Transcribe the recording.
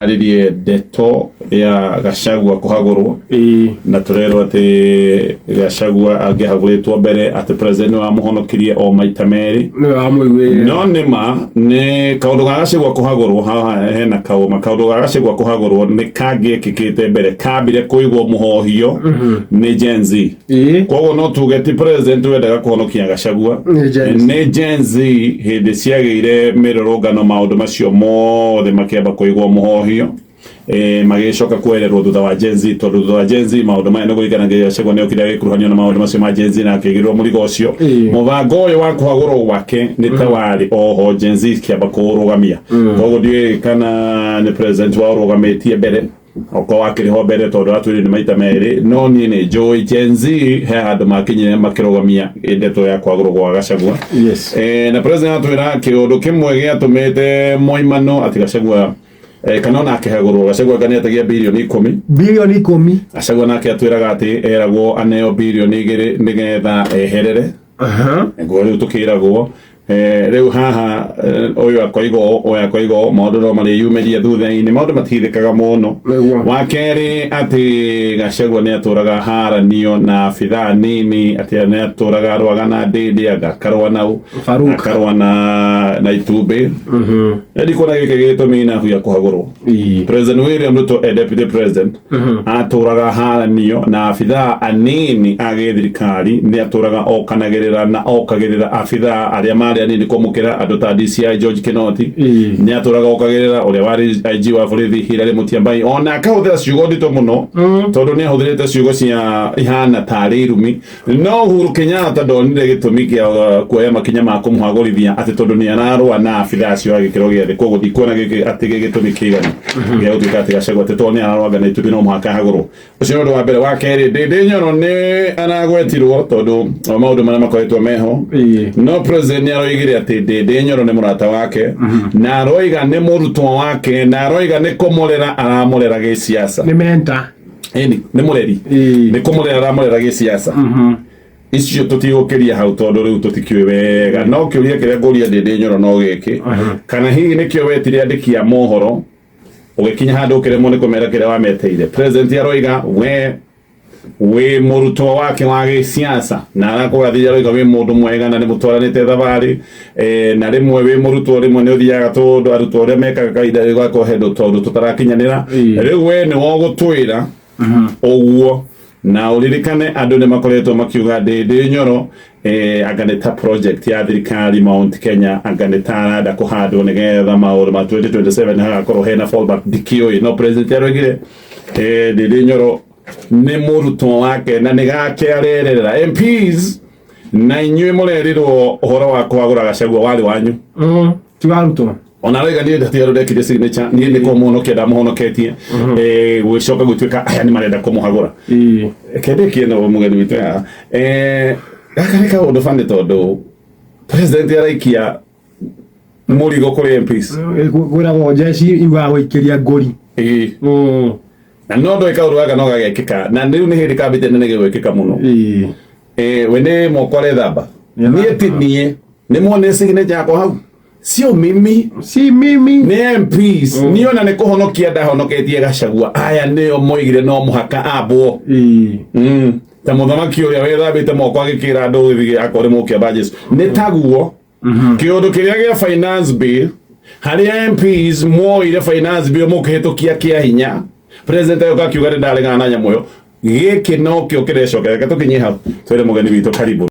aririe ndeto ya Gachagua kuhagurwo na turero ati Gachagua angihagurĩtwo mbere ati president wa muhonokirie o maita meri no nima ni kaundu ga Gachagua kuhagurwo haha hena kaundu ga Gachagua kuhagurwo ni kangĩkĩkĩte mbere kambire kuigwo muhohio ni Gen Z koguo no tuge ti president wendaga kuhonokia Gachagua ni Gen Z hindi ciagĩire mirũrũngano maundu macio mothe makĩamba kuigwo muhohio magĩcoka kwererwo thutha wa Gen Z tondu thutha wa Gen Z maundu maya nĩgũikanagia Gachagua nĩ okire agĩkuruhanio na maundu macio ma Gen Z na akĩgĩrwo mũrigo ũcio mũbango ũyũ wa kuhagũrwo gwake nĩ ta warĩ oho Gen Z kĩamba kũrũgamia koguo ndiũĩ kana nĩ president wa ũrũgamĩtie mbere oko akĩrĩho mbere tondu atwĩrĩ nĩ maita merĩ no niĩ nĩ njũĩ Gen Z he handũ makinyire makĩrũgamia ndeto ya kwagũrwo gwa Gachagua na president atwĩra kĩũndũ kĩmwe gĩatũmĩte moimano ati Gachagua kana ona akĩhagũrwo Gachagua kanĩatagia bilioni 10 Gachagua nake atwĩraga atĩ eragwo aneo bilioni 2 nĩgetha eherere ngo rĩu tũkĩragwo rĩu haha ũyũ akoigo maũndũ no marĩ yumeria thutha-inĩ maũndũ matithĩkaga mũno wa kerĩ atĩ Gachagua nĩ atũraga haranio na abithaa nini atĩ nĩ atũraga arũaga na Ndĩndĩ agakarũa nau akarũa na Itumbĩ ndikuona gĩkĩ gĩtũmi enough ya kũhagũrwo President William Ruto deputy president atũraga haranio na abithaa anini a gĩthirikari nĩ atũraga okagĩrĩra abithaa arĩa marĩ anini kũmũkĩra andũ ta DCI George Kinoti nĩ atũraga okagĩrĩra ũrĩa warĩ IG wa borithi Hilary Mutyambai ona akahũthĩra ciugo nditũ mũno tondũ nĩ ahũthĩrĩte ciugo cia ihana tarĩ irumi no Uhuru Kenyatta ndonire gĩtũmi kĩa kuoya makinya ma kũmũhagũrithia atĩ tondũ nĩ ararũa na abithaa acio a gĩkĩro gĩa thĩ koguo ndikuona atĩ gĩtũmi kĩiganu gĩa gũtuĩka atĩ Gachagua atĩ tondũ nĩ ararũaga na Itumbĩ no mũhaka ahagũrwo ũcio nĩ ũndũ wa mbere wa kerĩ Ndĩndĩ Nyoro nĩ aragwetirwo tondũ maũndũ marĩa makoretwo meho no president nĩ aroigire atĩ Ndĩndĩ Nyoro nĩ mũrata wake na aroiga nĩ mũrutwo wake na aroiga nĩ kũmũrera aramũrera gĩciaca nĩ mentor nĩ mũreri nĩ kũmũrera aramũrera gĩciaca icio tutigũkĩria hau tondũ rĩu tũtikĩũĩ wega no kĩũria kĩrĩa ngũria Ndĩndĩ Nyoro no gĩkĩ kana hihi nĩkĩo wetire andĩki a mohoro ũgĩkinya handũ ũkĩremwo nĩ kũmera kĩrĩa wameteire president aroiga we mũrutwo wake wa gĩciaca na arakũgathĩria aroiga wĩ mũndũ mwega na nĩ mũtwaranĩte thabarĩ na rĩmwe wĩ mũrutwo rĩmwe nĩ ũthiaga tondũ arutwo ũrĩa mekaga kahinda gĩgakohe tondũ tũtarakinyanĩra rĩu we nĩ wogũtwĩra ũguo na ũririkane andũ nĩ makoretwo makiuga Ndĩndĩ Nyoro anga nĩ ta project ya thirikari Mount Kenya anga nĩ ta arenda kũhandwo nĩgetha maũndũ ma 2027 hagakorwo hena fallback ndikĩũĩ no president aroigire Ndĩndĩ Nyoro nĩ mũrutwo wake na nĩ gake arerera MPs na inyuĩ mũrerirwo ũhoro wa kũhagũra Gachagua warĩ wanyu tigarutwo ona rĩga niĩ ndatigarwo ndekire signature niĩ nĩ kũmũhonokia ndamũhonoketie gwĩcoka gũtuĩka aya nĩ marenda kũmũhagũra kendĩkie no mũgeni witũ haha gaka nĩ kaũndũ bani tondũ president araikia mũrigo kũrĩ MPs gwĩragwo njeci iugaga gũikĩria ngũri na no ndũĩ kaũndũ gaka no gagekĩka na rĩu nĩ hĩndĩ kambĩte nene gĩgwĩkĩka mũno we nĩ moko arethamba niĩ ti niĩ nĩ muone signature yakwa hau sio mimi nĩ MPs niĩ ona nĩ kũhonokia ndahonoketie Gachagua aya nĩo moigire no mũhaka ambwo ta mũthamaki ũrĩa wethambĩte moko agĩkĩra andũ gĩthigĩ akorĩ mũkia badges nĩ taguo kĩũndũ kĩrĩa gĩa finance bill harĩa MPs moire finance bill mũkĩhĩtũkia kĩa hinya president ayo akiuga nĩ ndaregana na nyamũ ĩyo gĩkĩ no kĩo kĩrecokera reke tũkinyie hau twĩre mũgeni witũ karibu